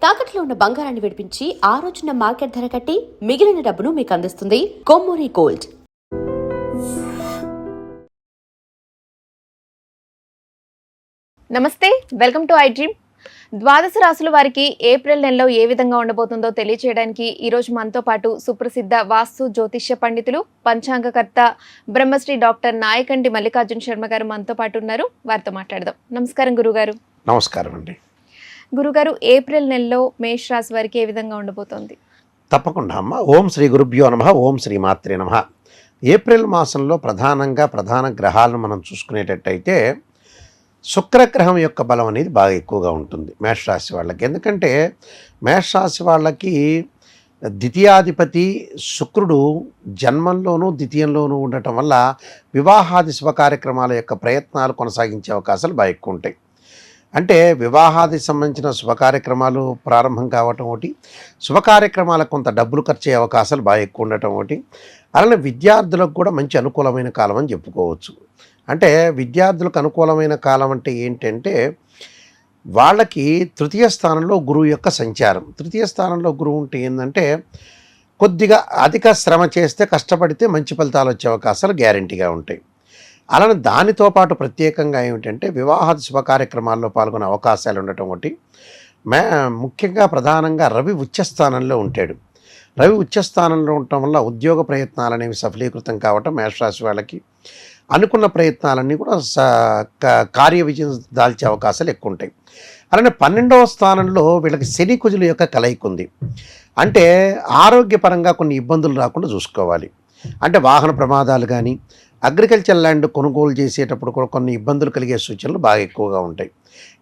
తాకట్లో ఉన్న బంగారాన్ని విడిపించి ఆ రోజున మార్కెట్ ధర కట్టి మిగిలిన డబ్బును మీకు అందిస్తుంది కొమ్మూరి గోల్డ్. నమస్తే, వెల్కమ్ టు ఐ డ్రీమ్. ద్వాదశ రాశుల వారికి ఏప్రిల్ నెలలో ఏ విధంగా ఉండబోతుందో తెలియచేయడానికి ఈరోజు మనతో పాటు సుప్రసిద్ధ వాస్తు జ్యోతిష్య పండితులు, పంచాంగకర్త బ్రహ్మశ్రీ డాక్టర్ నాయకండి మల్లికార్జున శర్మ గారు మనతో పాటు ఉన్నారు. వారితో మాట్లాడదాం. నమస్కారం గురుగారు. నమస్కారం అండి. గురుగారు, ఏప్రిల్ నెలలో మేష రాశి వారికి ఏ విధంగా ఉండబోతోంది? తప్పకుండా అమ్మ. ఓం శ్రీ గురుభ్యో నమః. ఓం శ్రీ మాత్రే నమః. ఏప్రిల్ మాసంలో ప్రధాన గ్రహాలను మనం చూసుకునేటట్టయితే శుక్రగ్రహం యొక్క బలం అనేది బాగా ఎక్కువగా ఉంటుంది మేషరాశి వాళ్ళకి. ఎందుకంటే మేషరాశి వాళ్ళకి ద్వితీయాధిపతి శుక్రుడు జన్మంలోనూ ద్వితీయంలోనూ ఉండటం వల్ల వివాహాది శుభ కార్యక్రమాల యొక్క ప్రయత్నాలు కొనసాగించే అవకాశాలు బాగా ఎక్కువ ఉంటాయి. అంటే వివాహాది సంబంధించిన శుభ కార్యక్రమాలు ప్రారంభం కావటం ఒకటి, శుభ కార్యక్రమాలకు కొంత డబ్బులు ఖర్చు అయ్యే అవకాశాలు బాగా ఎక్కువ ఉండటం ఒకటి. అలానే విద్యార్థులకు కూడా మంచి అనుకూలమైన కాలం అని చెప్పుకోవచ్చు. అంటే విద్యార్థులకు అనుకూలమైన కాలం అంటే ఏంటంటే వాళ్ళకి తృతీయ స్థానంలో గురువు యొక్క సంచారం. తృతీయ స్థానంలో గురువు ఉంటే ఏంటంటే కొద్దిగా అధిక శ్రమ చేస్తే, కష్టపడితే మంచి ఫలితాలు వచ్చే అవకాశాలు గ్యారెంటీగా ఉంటాయి. అలానే దానితో పాటు ప్రత్యేకంగా ఏమిటంటే వివాహాది శుభ కార్యక్రమాల్లో పాల్గొనే అవకాశాలు ఉండటం ఒకటి. ముఖ్యంగా ప్రధానంగా రవి ఉచ్చస్థానంలో ఉంటాడు. రవి ఉచ్చస్థానంలో ఉండటం వల్ల ఉద్యోగ ప్రయత్నాలు అనేవి సఫలీకృతం కావటం, మేషరాశి వాళ్ళకి అనుకున్న ప్రయత్నాలన్నీ కూడా కార్య విజయం దాల్చే అవకాశాలు ఎక్కువ ఉంటాయి. అలానే 12వ స్థానంలో వీళ్ళకి శని కుజుల యొక్క కలయిక ఉంది. అంటే ఆరోగ్యపరంగా కొన్ని ఇబ్బందులు రాకుండా చూసుకోవాలి. అంటే వాహన ప్రమాదాలు కానీ, అగ్రికల్చర్ ల్యాండ్ కొనుగోలు చేసేటప్పుడు కూడా కొన్ని ఇబ్బందులు కలిగే సూచనలు బాగా ఎక్కువగా ఉంటాయి.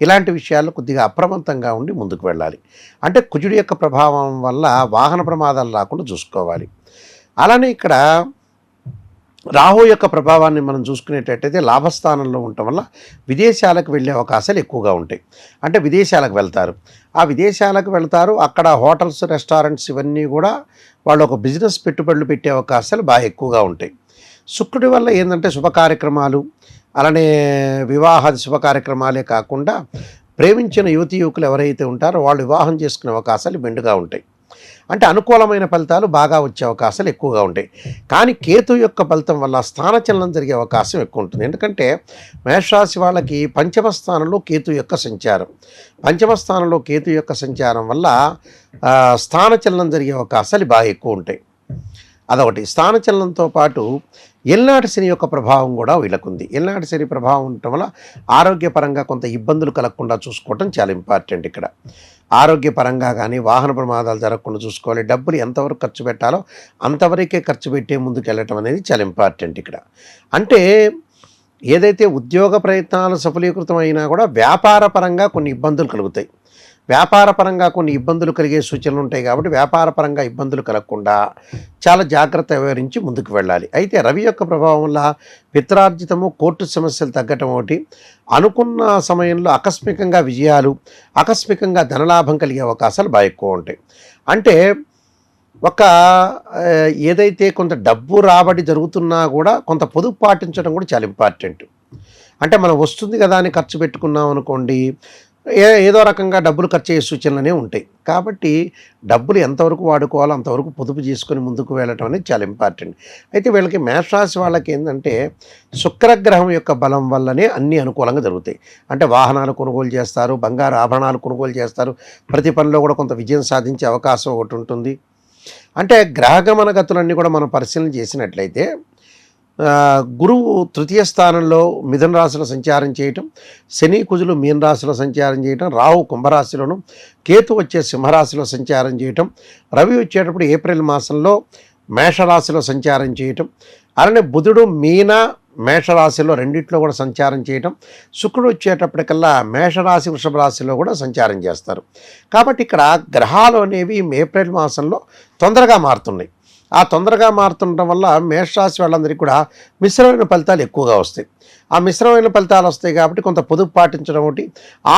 ఇలాంటి విషయాల్లో కొద్దిగా అప్రమత్తంగా ఉండి ముందుకు వెళ్ళాలి. అంటే కుజుడి యొక్క ప్రభావం వల్ల వాహన ప్రమాదాలు రాకుండా చూసుకోవాలి. అలానే ఇక్కడ రాహు యొక్క ప్రభావాన్ని మనం చూసుకునేటట్టయితే లాభస్థానంలో ఉండటం వల్ల విదేశాలకు వెళ్ళే అవకాశాలు ఎక్కువగా ఉంటాయి. అంటే విదేశాలకు వెళ్తారు. ఆ విదేశాలకు వెళ్తారు, అక్కడ హోటల్స్, రెస్టారెంట్స్ ఇవన్నీ కూడా వాళ్ళు ఒక బిజినెస్ పెట్టుబడులు పెట్టే అవకాశాలు బాగా ఎక్కువగా ఉంటాయి. శుక్రుడి వల్ల ఏంటంటే శుభ కార్యక్రమాలు, అలానే వివాహాది శుభ కార్యక్రమాలే కాకుండా ప్రేమించిన యువతీ యువకులు ఎవరైతే ఉంటారో వాళ్ళు వివాహం చేసుకునే అవకాశాలు మెండుగా ఉంటాయి. అంటే అనుకూలమైన ఫలితాలు బాగా వచ్చే అవకాశాలు ఎక్కువగా ఉంటాయి. కానీ కేతు యొక్క ఫలితం వల్ల స్థానచలనం జరిగే అవకాశం ఎక్కువ ఉంటుంది. ఎందుకంటే మేషరాశి వాళ్ళకి పంచమ స్థానంలో కేతు యొక్క సంచారం. పంచమ స్థానంలో కేతు యొక్క సంచారం వల్ల స్థానచలనం జరిగే అవకాశాలు బాగా ఎక్కువ ఉంటాయి. అదొకటి. స్థానచలనంతో పాటు ఎల్నాటి శని యొక్క ప్రభావం కూడా వీళ్ళకుంది. ఎల్నాటి శని ప్రభావం ఉండటం వల్ల ఆరోగ్యపరంగా కొంత ఇబ్బందులు కలగకుండా చూసుకోవటం చాలా ఇంపార్టెంట్. ఇక్కడ ఆరోగ్యపరంగా కానీ వాహన ప్రమాదాలు జరగకుండా చూసుకోవాలి. డబ్బులు ఎంతవరకు ఖర్చు పెట్టాలో అంతవరకే ఖర్చు పెట్టే ముందుకు వెళ్ళటం అనేది చాలా ఇంపార్టెంట్ ఇక్కడ. అంటే ఏదైతే ఉద్యోగ ప్రయత్నాలు సఫలీకృతం అయినా కూడా వ్యాపారపరంగా కొన్ని ఇబ్బందులు కలుగుతాయి. వ్యాపారపరంగా కొన్ని ఇబ్బందులు కలిగే సూచనలు ఉంటాయి. కాబట్టి వ్యాపారపరంగా ఇబ్బందులు కలగకుండా చాలా జాగ్రత్త వ్యవహరించి ముందుకు వెళ్ళాలి. అయితే రవి యొక్క ప్రభావం వల్ల పిత్రార్జితము, కోర్టు సమస్యలు తగ్గటం ఒకటి, అనుకున్న సమయంలో ఆకస్మికంగా విజయాలు, ఆకస్మికంగా ధనలాభం కలిగే అవకాశాలు బాగా ఎక్కువ ఉంటాయి. అంటే ఏదైతే కొంత డబ్బు రాబడి జరుగుతున్నా కూడా కొంత పొదుపు పాటించడం కూడా చాలా ఇంపార్టెంట్. అంటే మనం వస్తుంది కదా అని ఖర్చు పెట్టుకున్నాం అనుకోండి, ఏదో రకంగా డబ్బులు ఖర్చు అయ్యే సూచనలనే ఉంటాయి. కాబట్టి డబ్బులు ఎంతవరకు వాడుకోవాలో అంతవరకు పొదుపు చేసుకొని ముందుకు వెళ్ళటం అనేది చాలా ఇంపార్టెంట్. అయితే వీళ్ళకి మేషరాశి వాళ్ళకి ఏంటంటే శుక్రగ్రహం యొక్క బలం వల్లనే అన్నీ అనుకూలంగా జరుగుతాయి. అంటే వాహనాలు కొనుగోలు చేస్తారు, బంగారు ఆభరణాలు కొనుగోలు చేస్తారు, ప్రతి పనిలో కూడా కొంత విజయం సాధించే అవకాశం ఒకటి ఉంటుంది. అంటే గ్రహగమన గతులన్నీ కూడా మనం పరిశీలన చేసినట్లయితే గురువు తృతీయ స్థానంలో మిథున రాశిలో సంచారం చేయటం, శని కుజులు మీన రాశిలో సంచారం చేయటం, రాహు కుంభరాశిలోను, కేతు వచ్చే సింహరాశిలో సంచారం చేయటం, రవి వచ్చేటప్పుడు ఏప్రిల్ మాసంలో మేషరాశిలో సంచారం చేయటం, అలానే బుధుడు మీన మేషరాశిలో రెండిట్లో కూడా సంచారం చేయటం, శుక్రుడు వచ్చేటప్పటికల్లా మేషరాశి వృషభ రాశిలో కూడా సంచారం చేస్తారు. కాబట్టి ఇక్కడ గ్రహాలు అనేవి ఏప్రిల్ మాసంలో తొందరగా మారుతున్నాయి. ఆ తొందరగా మారుతుండటం వల్ల మేషరాశి వాళ్ళందరికీ కూడా మిశ్రమైన ఫలితాలు ఎక్కువగా వస్తాయి. ఆ మిశ్రమైన ఫలితాలు వస్తాయి కాబట్టి కొంత పొదుపు పాటించడం ఒకటి,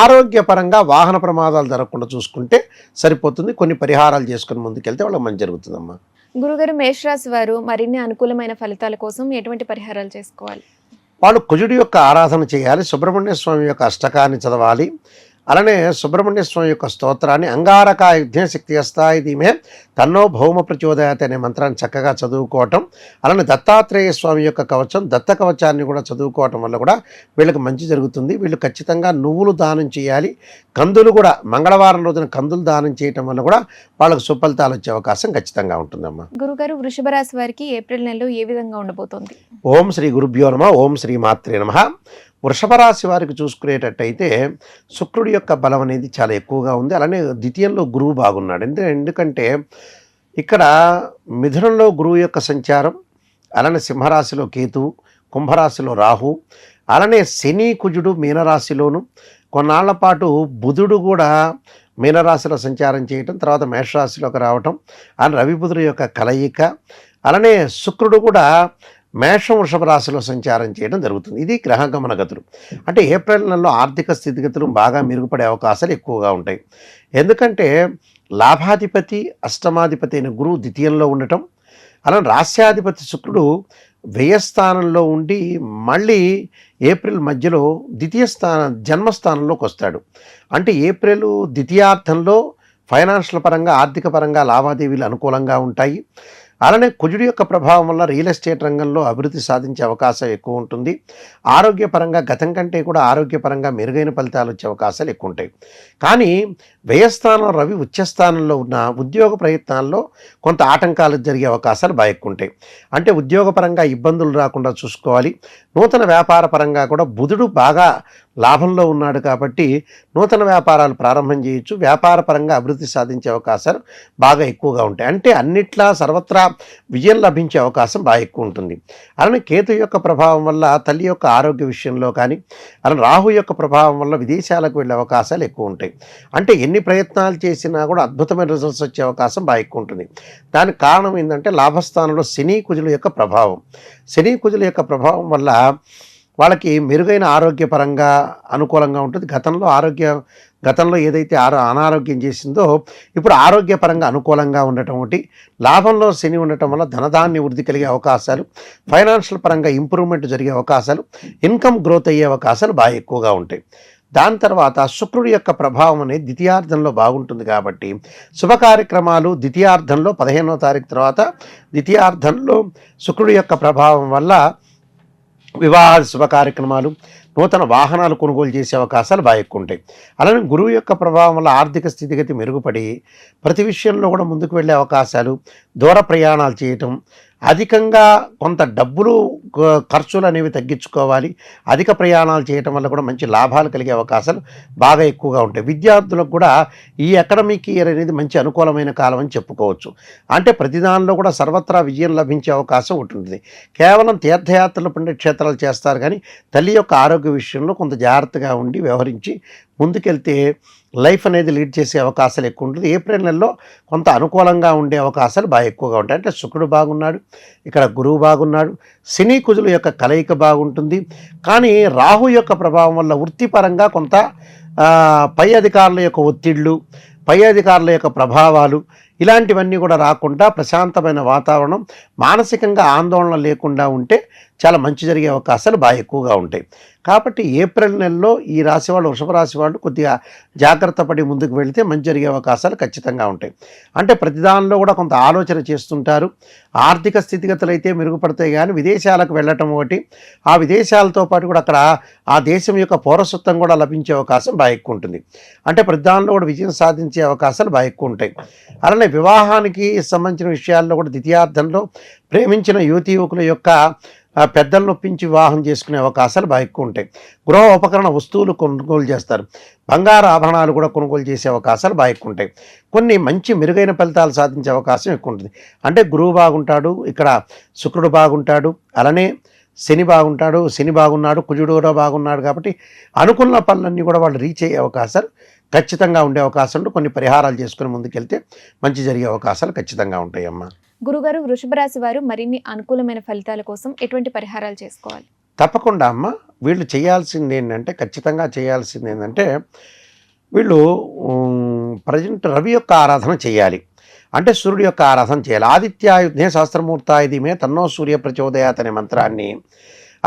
ఆరోగ్యపరంగా వాహన ప్రమాదాలు జరగకుండా చూసుకుంటే సరిపోతుంది. కొన్ని పరిహారాలు చేసుకుని ముందుకెళ్తే వాళ్ళకి మంచి జరుగుతుందమ్మా. గురుగారు, మేషరాశి వారు మరిన్ని అనుకూలమైన ఫలితాల కోసం ఎటువంటి పరిహారాలు చేసుకోవాలి? వాళ్ళు కుజుడి యొక్క ఆరాధన చేయాలి, సుబ్రహ్మణ్య స్వామి యొక్క అష్టకాన్ని చదవాలి, అలానే సుబ్రహ్మణ్య స్వామి యొక్క స్తోత్రాన్ని అంగారకాయుధ్య శక్తి అస్తాయి ధీమే తన్నో భౌమ ప్రచోదయాత్ అనే మంత్రాన్ని చక్కగా చదువుకోవటం, అలానే దత్తాత్రేయ స్వామి యొక్క కవచం దత్త కవచాన్ని కూడా చదువుకోవటం వల్ల కూడా వీళ్ళకి మంచి జరుగుతుంది. వీళ్ళు ఖచ్చితంగా నువ్వులు దానం చేయాలి, కందులు కూడా మంగళవారం రోజున కందులు దానం చేయటం వల్ల కూడా వాళ్ళకు సుఫలితాలు వచ్చే అవకాశం ఖచ్చితంగా ఉంటుందమ్మా. గురుగారు, వృషభ రాశి వారికి ఏప్రిల్ నెలలో ఏ విధంగా ఉండబోతోంది? ఓం శ్రీ గురుభ్యో నమః, ఓం శ్రీ మాత్రే నమః. వృషభ రాశి వారికి చూసుకునేటట్టయితే శుక్రుడి యొక్క బలం అనేది చాలా ఎక్కువగా ఉంది. అలానే ద్వితీయంలో గురువు బాగున్నాడు. ఎందుకంటే ఇక్కడ మిథునంలో గురువు యొక్క సంచారం, అలానే సింహరాశిలో కేతువు, కుంభరాశిలో రాహు, అలానే శని కుజుడు మీనరాశిలోను, కొన్నాళ్ల పాటు బుధుడు కూడా మీనరాశిలో సంచారం చేయటం, తర్వాత మేషరాశిలోకి రావటం, అలానే రవి బుధుడు యొక్క కలయిక, అలానే శుక్రుడు కూడా మేషం వృషభ రాశిలో సంచారం చేయడం జరుగుతుంది. ఇది గ్రహగమన గతులు. అంటే ఏప్రిల్ నెలలో ఆర్థిక స్థితిగతులు బాగా మెరుగుపడే అవకాశాలు ఎక్కువగా ఉంటాయి. ఎందుకంటే లాభాధిపతి అష్టమాధిపతి అయిన గురువు ద్వితీయంలో ఉండటం, అలానే రాస్యాధిపతి శుక్రుడు వ్యయస్థానంలో ఉండి మళ్ళీ ఏప్రిల్ మధ్యలో జన్మస్థానంలోకి వస్తాడు. అంటే ఏప్రిల్ ద్వితీయార్థంలో ఫైనాన్షియల్ పరంగా ఆర్థిక పరంగా లావాదేవీలు అనుకూలంగా ఉంటాయి. అలానే కుజుడి యొక్క ప్రభావం వల్ల రియల్ ఎస్టేట్ రంగంలో అభివృద్ధి సాధించే అవకాశం ఎక్కువ ఉంటుంది. ఆరోగ్యపరంగా గతం కంటే కూడా ఆరోగ్యపరంగా మెరుగైన ఫలితాలు వచ్చే అవకాశాలు ఎక్కువ ఉంటాయి. కానీ వ్యయస్థానం రవి ఉచ్చస్థానంలో ఉన్న ఉద్యోగ ప్రయత్నాల్లో కొంత ఆటంకాలు జరిగే అవకాశాలు బాగా ఎక్కువ ఉంటాయి. అంటే ఉద్యోగపరంగా ఇబ్బందులు రాకుండా చూసుకోవాలి. నూతన వ్యాపార పరంగా కూడా బుధుడు బాగా లాభంలో ఉన్నాడు కాబట్టి నూతన వ్యాపారాలు ప్రారంభం చేయొచ్చు. వ్యాపార పరంగా అభివృద్ధి సాధించే అవకాశాలు బాగా ఎక్కువగా ఉంటాయి. అంటే అన్నిట్లా సర్వత్రా విజయం లభించే అవకాశం బాగా ఎక్కువ ఉంటుంది. అలానే కేతు యొక్క ప్రభావం వల్ల తల్లి యొక్క ఆరోగ్య విషయంలో కానీ, అలానే రాహు యొక్క ప్రభావం వల్ల విదేశాలకు వెళ్ళే అవకాశాలు ఎక్కువ ఉంటాయి. అంటే ఎన్ని ప్రయత్నాలు చేసినా కూడా అద్భుతమైన రిజల్ట్స్ వచ్చే అవకాశం బాగా ఎక్కువ ఉంటుంది. దానికి కారణం ఏంటంటే లాభస్థానంలో శని కుజుల యొక్క ప్రభావం. శని కుజుల యొక్క ప్రభావం వల్ల వాళ్ళకి మెరుగైన ఆరోగ్యపరంగా అనుకూలంగా ఉంటుంది. గతంలో ఏదైతే అనారోగ్యం చేసిందో ఇప్పుడు ఆరోగ్యపరంగా అనుకూలంగా ఉండటం ఒకటి, లాభంలో శని ఉండటం వల్ల ధనధాన్య వృద్ధి కలిగే అవకాశాలు, ఫైనాన్షియల్ పరంగా ఇంప్రూవ్మెంట్ జరిగే అవకాశాలు, ఇన్కమ్ గ్రోత్ అయ్యే అవకాశాలు బాగా ఎక్కువగా ఉంటాయి. దాని తర్వాత శుక్రుడి యొక్క ప్రభావం అనేది ద్వితీయార్థంలో బాగుంటుంది కాబట్టి శుభ కార్యక్రమాలు ద్వితీయార్థంలో 15వ తారీఖు తర్వాత ద్వితీయార్థంలో శుక్రుడి యొక్క ప్రభావం వల్ల వివాహ శుభ కార్యక్రమాలు, నూతన వాహనాలు కొనుగోలు చేసే అవకాశాలు బాగా ఎక్కువ ఉంటాయి. అలానే గురువు యొక్క ప్రభావం వల్ల ఆర్థిక స్థితిగతి మెరుగుపడి ప్రతి విషయంలో కూడా ముందుకు వెళ్ళే అవకాశాలు, దూర ప్రయాణాలు చేయటం, అధికంగా కొంత డబ్బులు ఖర్చులు అనేవి తగ్గించుకోవాలి. అధిక ప్రయాణాలు చేయటం వల్ల కూడా మంచి లాభాలు కలిగే అవకాశాలు బాగా ఎక్కువగా ఉంటాయి. విద్యార్థులకు కూడా ఈ అకాడమిక్ ఇయర్ అనేది మంచి అనుకూలమైన కాలం అని చెప్పుకోవచ్చు. అంటే ప్రతిదానిలో కూడా సర్వత్రా విజయం లభించే అవకాశం ఉంటుంది. కేవలం తీర్థయాత్రలు పుణ్యక్షేత్రాలు చేస్తారు కానీ తల్లి యొక్క ఆరోగ్య విషయంలో కొంత జాగ్రత్తగా ఉండి వ్యవహరించి ముందుకెళ్తే లైఫ్ అనేది లీడ్ చేసే అవకాశాలు ఎక్కువ ఉంటుంది. ఏప్రిల్ నెలలో కొంత అనుకూలంగా ఉండే అవకాశాలు బాగా ఎక్కువగా ఉంటాయి. అంటే శుక్రుడు బాగున్నాడు, ఇక్కడ గురువు బాగున్నాడు, శని కుజుల యొక్క కలయిక బాగుంటుంది. కానీ రాహు యొక్క ప్రభావం వల్ల వృత్తిపరంగా కొంత పై అధికారుల యొక్క ఒత్తిళ్ళు, పై అధికారుల యొక్క ప్రభావాలు ఇలాంటివన్నీ కూడా రాకుండా ప్రశాంతమైన వాతావరణం, మానసికంగా ఆందోళన లేకుండా ఉంటే చాలా మంచి జరిగే అవకాశాలు బాగా ఎక్కువగా ఉంటాయి. కాబట్టి ఏప్రిల్ నెలలో ఈ రాశి వాళ్ళు, వృషభ రాశి వాళ్ళు కొద్దిగా జాగ్రత్త పడి ముందుకు వెళితే మంచి జరిగే అవకాశాలు ఖచ్చితంగా ఉంటాయి. అంటే ప్రతిదానిలో కూడా కొంత ఆలోచన చేస్తుంటారు. ఆర్థిక స్థితిగతులు అయితే మెరుగుపడతాయి కానీ విదేశాలకు వెళ్ళటం ఒకటి, ఆ విదేశాలతో పాటు కూడా అక్కడ ఆ దేశం యొక్క పౌరసత్వం కూడా లభించే అవకాశం బాగా ఎక్కువ ఉంటుంది. అంటే ప్రతిదానిలో కూడా విజయం సాధించే అవకాశాలు బాగా ఎక్కువ ఉంటాయి. అలానే వివాహానికి సంబంధించిన విషయాల్లో కూడా ద్వితీయార్థంలో ప్రేమించిన యువతీ యువకుల యొక్క పెద్దలను ఒప్పించి వివాహం చేసుకునే అవకాశాలు బాగా ఎక్కువ ఉంటాయి. గృహ ఉపకరణ వస్తువులు కొనుగోలు చేస్తారు, బంగారు ఆభరణాలు కూడా కొనుగోలు చేసే అవకాశాలు బాగా ఎక్కువ ఉంటాయి. కొన్ని మంచి మెరుగైన ఫలితాలు సాధించే అవకాశం ఎక్కువ ఉంటుంది. అంటే గురువు బాగుంటాడు, ఇక్కడ శుక్రుడు బాగుంటాడు, అలానే శని బాగున్నాడు, కుజుడు కూడా బాగున్నాడు. కాబట్టి అనుకున్న పనులన్నీ కూడా వాళ్ళు రీచ్ అయ్యే అవకాశాలు ఖచ్చితంగా ఉండే అవకాశం ఉంటే కొన్ని పరిహారాలు చేసుకుని ముందుకెళ్తే మంచి జరిగే అవకాశాలు ఖచ్చితంగా ఉంటాయి అమ్మా. గురుగారు, వృషభ రాశి వారు మరిన్ని అనుకూలమైన ఫలితాల కోసం ఎటువంటి పరిహారాలు చేసుకోవాలి? తప్పకుండా అమ్మ, వీళ్ళు ఖచ్చితంగా చేయాల్సింది ఏంటంటే వీళ్ళు ప్రజెంట్ రవి యొక్క ఆరాధన చేయాలి. అంటే సూర్యుడి యొక్క ఆరాధన చేయాలి. ఆదిత్యాయుధే శాస్త్రమూర్తాయుధమే తన్నో సూర్య ప్రచోదయాత్ అనే మంత్రాన్ని,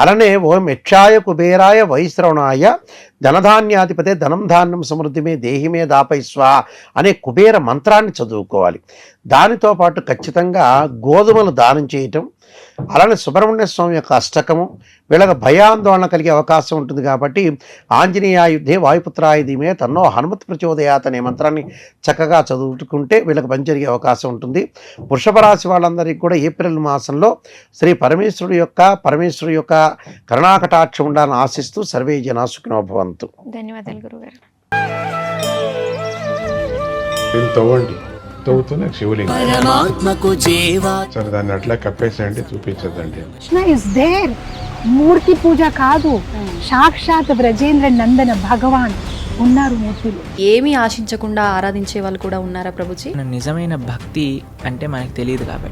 అలానే ఓం యక్షాయ కుబేరాయ వైశ్రవణాయ ధనధాన్యాధిపతే ధనం ధాన్యం సమృద్ధిమే దేహిమే దాపైస్వ అనే కుబేర మంత్రాన్ని చదువుకోవాలి. దానితో పాటు ఖచ్చితంగా గోధుమలు దానం చేయటం, అలానే సుబ్రహ్మణ్య స్వామి యొక్క అష్టకము, వీళ్ళకి భయాందోళన కలిగే అవకాశం ఉంటుంది కాబట్టి ఆంజనేయాయుధే వాయుపుత్రాయ ధీమే తన్నో హనుమత్ ప్రచోదయాత్ అనే మంత్రాన్ని చక్కగా చదువుకుంటే వీళ్ళకి పని జరిగే అవకాశం ఉంటుంది. వృషభ రాశి వాళ్ళందరికీ కూడా ఏప్రిల్ మాసంలో శ్రీ పరమేశ్వరుడి యొక్క కరుణాకటాక్షం ఉండాలని ఆశిస్తూ సర్వే జనా సుఖినో భవంతు. ధన్యవాదాలు గురుగారు. దీన్ని తవ్వండి, తవ్వుతూనే శివలింగం. పరమాత్మకు జీవా సరే దాన్ని అట్లా కప్పేసేయండి, చూపించదండి. Krishna is there. మూర్తి పూజ కాదు, సాక్షాత్ బ్రజేంద్ర నందన భగవాన్ ఉన్నారు మూర్తిలో. ఏమీ ఆశించకుండా ఆరాధించే వాళ్ళు కూడా ఉన్నారా ప్రభుజీ? నిజమైన భక్తి అంటే మనకు తెలియదు కాబట్టి